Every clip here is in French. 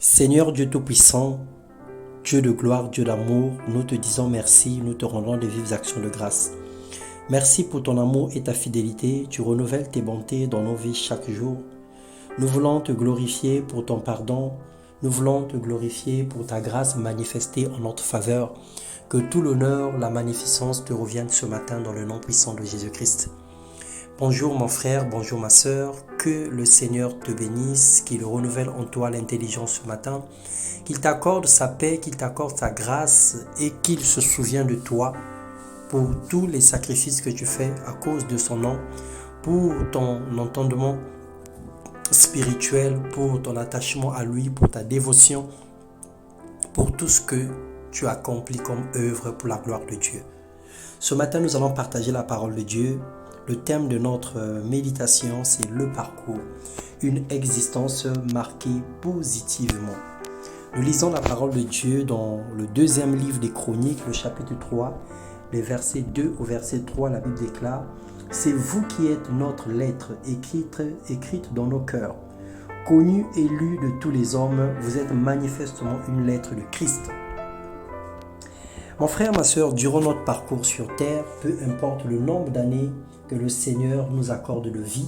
Seigneur Dieu Tout-Puissant, Dieu de gloire, Dieu d'amour, nous te disons merci, nous te rendons de vives actions de grâce. Merci pour ton amour et ta fidélité, tu renouvelles tes bontés dans nos vies chaque jour. Nous voulons te glorifier pour ton pardon, nous voulons te glorifier pour ta grâce manifestée en notre faveur. Que tout l'honneur, la magnificence te reviennent ce matin dans le nom puissant de Jésus-Christ. Bonjour mon frère, bonjour ma sœur, que le Seigneur te bénisse, qu'il renouvelle en toi l'intelligence ce matin, qu'il t'accorde sa paix, qu'il t'accorde sa grâce et qu'il se souvienne de toi pour tous les sacrifices que tu fais à cause de son nom, pour ton entendement spirituel, pour ton attachement à lui, pour ta dévotion, pour tout ce que tu accomplis comme œuvre pour la gloire de Dieu. Ce matin, nous allons partager la parole de Dieu. Le thème de notre méditation, c'est le parcours, une existence marquée positivement. Nous lisons la parole de Dieu dans le deuxième livre des Chroniques, le chapitre 3, les versets 2 au verset 3, la Bible déclare « C'est vous qui êtes notre lettre écrite dans nos cœurs. Connue et lue de tous les hommes, vous êtes manifestement une lettre de Christ. » Mon frère, ma soeur, durant notre parcours sur terre, peu importe le nombre d'années que le Seigneur nous accorde de vie,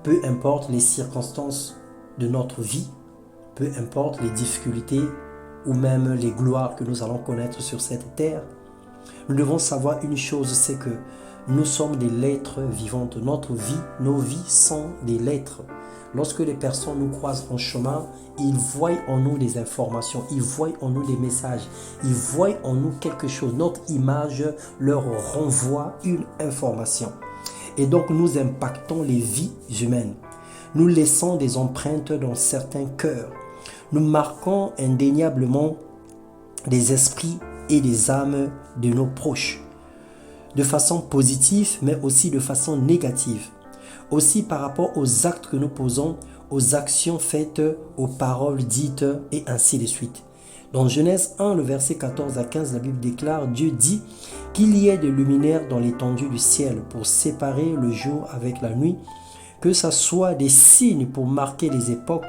peu importe les circonstances de notre vie, peu importe les difficultés ou même les gloires que nous allons connaître sur cette terre, nous devons savoir une chose, c'est que nous sommes des lettres vivantes. Notre vie, nos vies sont des lettres. Lorsque les personnes nous croisent en chemin, ils voient en nous des informations, ils voient en nous des messages, ils voient en nous quelque chose. Notre image leur renvoie une information. Et donc nous impactons les vies humaines. Nous laissons des empreintes dans certains cœurs. Nous marquons indéniablement des esprits et des âmes de nos proches. De façon positive, mais aussi de façon négative. Aussi par rapport aux actes que nous posons, aux actions faites, aux paroles dites et ainsi de suite. Dans Genèse 1, le verset 14 à 15, la Bible déclare, Dieu dit qu'il y ait des luminaires dans l'étendue du ciel pour séparer le jour avec la nuit, que ça soit des signes pour marquer les époques,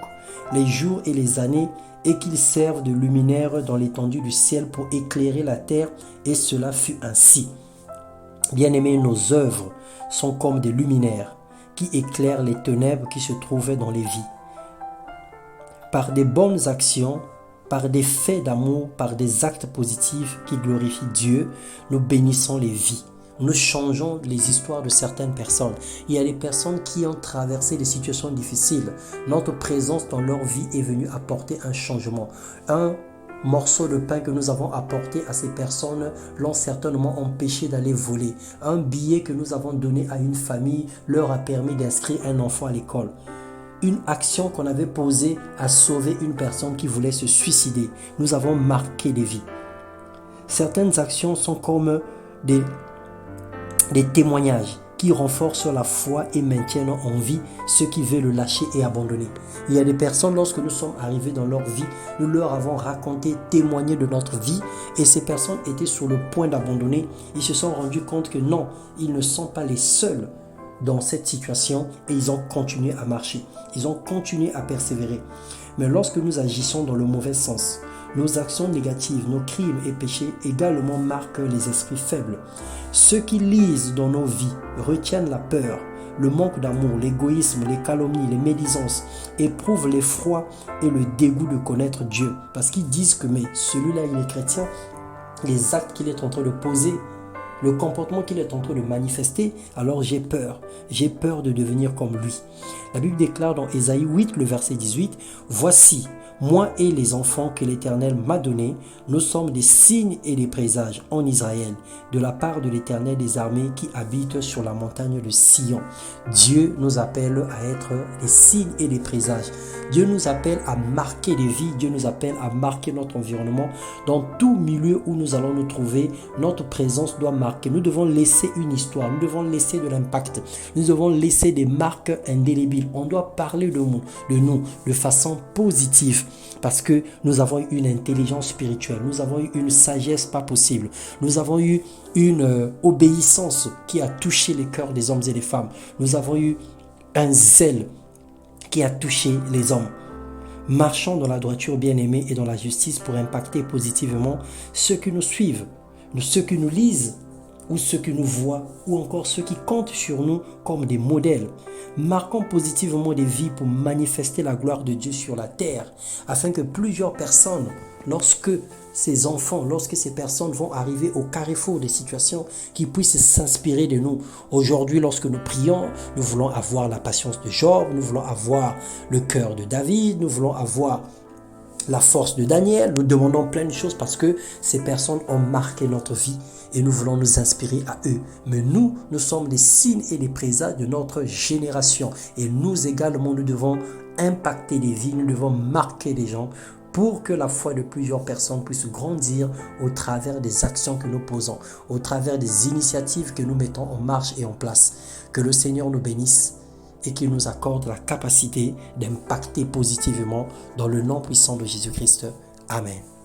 les jours et les années, et qu'ils servent de luminaires dans l'étendue du ciel pour éclairer la terre, et cela fut ainsi. Bien-aimés, nos œuvres sont comme des luminaires qui éclairent les ténèbres qui se trouvaient dans les vies. Par des bonnes actions, par des faits d'amour, par des actes positifs qui glorifient Dieu, nous bénissons les vies. Nous changeons les histoires de certaines personnes. Il y a des personnes qui ont traversé des situations difficiles. Notre présence dans leur vie est venue apporter un changement. Un morceau de pain que nous avons apporté à ces personnes l'ont certainement empêché d'aller voler. Un billet que nous avons donné à une famille leur a permis d'inscrire un enfant à l'école. Une action qu'on avait posée a sauvé une personne qui voulait se suicider. Nous avons marqué des vies. Certaines actions sont comme des témoignages qui renforcent la foi et maintiennent en vie ceux qui veulent le lâcher et abandonner. Il y a des personnes, lorsque nous sommes arrivés dans leur vie, nous leur avons raconté, témoigné de notre vie et ces personnes étaient sur le point d'abandonner. Ils se sont rendus compte que non, ils ne sont pas les seuls dans cette situation et ils ont continué à marcher. Ils ont continué à persévérer. Mais lorsque nous agissons dans le mauvais sens, nos actions négatives, nos crimes et péchés également marquent les esprits faibles. Ceux qui lisent dans nos vies retiennent la peur, le manque d'amour, l'égoïsme, les calomnies, les médisances, éprouvent l'effroi et le dégoût de connaître Dieu. Parce qu'ils disent que mais celui-là il est chrétien, les actes qu'il est en train de poser, le comportement qu'il est en train de manifester, alors j'ai peur de devenir comme lui. La Bible déclare dans Ésaïe 8, le verset 18, « Voici, moi et les enfants que l'Éternel m'a donnés, nous sommes des signes et des présages en Israël, de la part de l'Éternel des armées qui habite sur la montagne de Sion. » Dieu nous appelle à être des signes et des présages. Dieu nous appelle à marquer des vies. Dieu nous appelle à marquer notre environnement. Dans tout milieu où nous allons nous trouver, notre présence doit marquer. Nous devons laisser une histoire. Nous devons laisser de l'impact. Nous devons laisser des marques indélébiles. On doit parler de nous de façon positive. Parce que nous avons eu une intelligence spirituelle, nous avons eu une sagesse pas possible, nous avons eu une obéissance qui a touché les cœurs des hommes et des femmes, nous avons eu un zèle qui a touché les hommes. Marchons dans la droiture bien-aimée et dans la justice pour impacter positivement ceux qui nous suivent, ceux qui nous lisent, ou ceux qui nous voient, ou encore ceux qui comptent sur nous comme des modèles. Marquons positivement des vies pour manifester la gloire de Dieu sur la terre, afin que plusieurs personnes, lorsque ces personnes vont arriver au carrefour des situations, qui puissent s'inspirer de nous. Aujourd'hui, lorsque nous prions, nous voulons avoir la patience de Job, nous voulons avoir le cœur de David, nous voulons avoir la force de Daniel. Nous demandons plein de choses parce que ces personnes ont marqué notre vie et nous voulons nous inspirer à eux. Mais nous sommes les signes et les présages de notre génération. Et nous également, nous devons impacter des vies, nous devons marquer des gens pour que la foi de plusieurs personnes puisse grandir au travers des actions que nous posons, au travers des initiatives que nous mettons en marche et en place. Que le Seigneur nous bénisse et qu'il nous accorde la capacité d'impacter positivement dans le nom puissant de Jésus-Christ. Amen.